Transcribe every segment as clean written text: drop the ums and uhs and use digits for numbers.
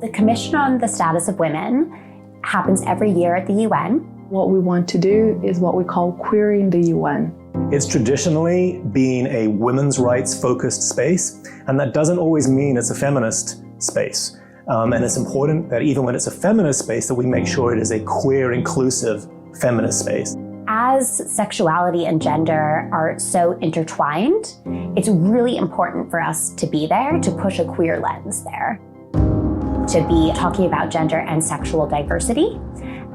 The Commission on the Status of Women happens every year at the UN. What we want to do is what we call queering the UN. It's traditionally been a women's rights focused space, and that doesn't always mean it's a feminist space. And it's important that even when it's a feminist space, that we make sure it is a queer, inclusive feminist space. As sexuality and gender are so intertwined, it's really important for us to be there, to push a queer lens there, to be talking about gender and sexual diversity,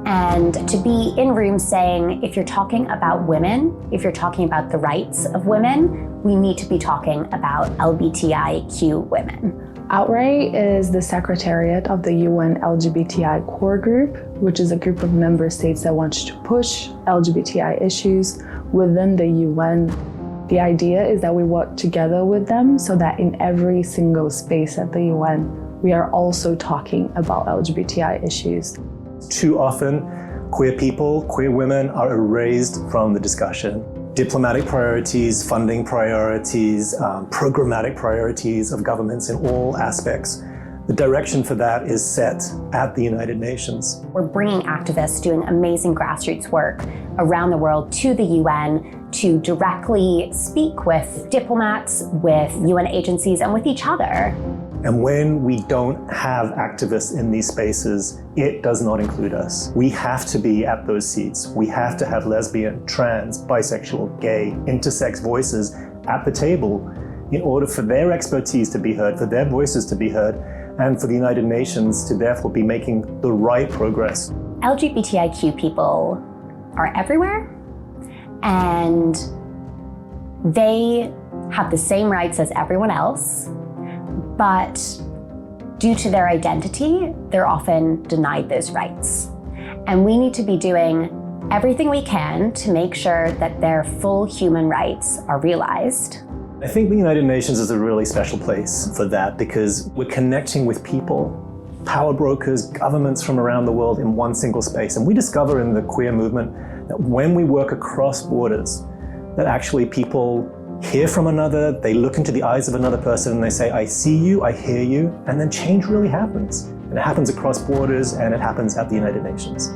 and to be in rooms saying, if you're talking about women, if you're talking about the rights of women, we need to be talking about LGBTIQ women. Outright is the secretariat of the UN LGBTI core group, which is a group of member states that wants to push LGBTI issues within the UN. The idea is that we work together with them so that in every single space at the UN, we are also talking about LGBTI issues. Too often, queer people, queer women are erased from the discussion. Diplomatic priorities, funding priorities, programmatic priorities of governments in all aspects. The direction for that is set at the United Nations. We're bringing activists doing amazing grassroots work around the world to the UN to directly speak with diplomats, with UN agencies, and with each other. And when we don't have activists in these spaces, it does not include us. We have to be at those seats. We have to have lesbian, trans, bisexual, gay, intersex voices at the table in order for their expertise to be heard, for their voices to be heard, and for the United Nations to therefore be making the right progress. LGBTIQ people are everywhere, and they have the same rights as everyone else. But due to their identity, they're often denied those rights. And we need to be doing everything we can to make sure that their full human rights are realized. I think the United Nations is a really special place for that because we're connecting with people, power brokers, governments from around the world in one single space. And we discover in the queer movement that when we work across borders, that actually people hear from another, they look into the eyes of another person and they say, I see you, I hear you, and then change really happens. And it happens across borders and it happens at the United Nations.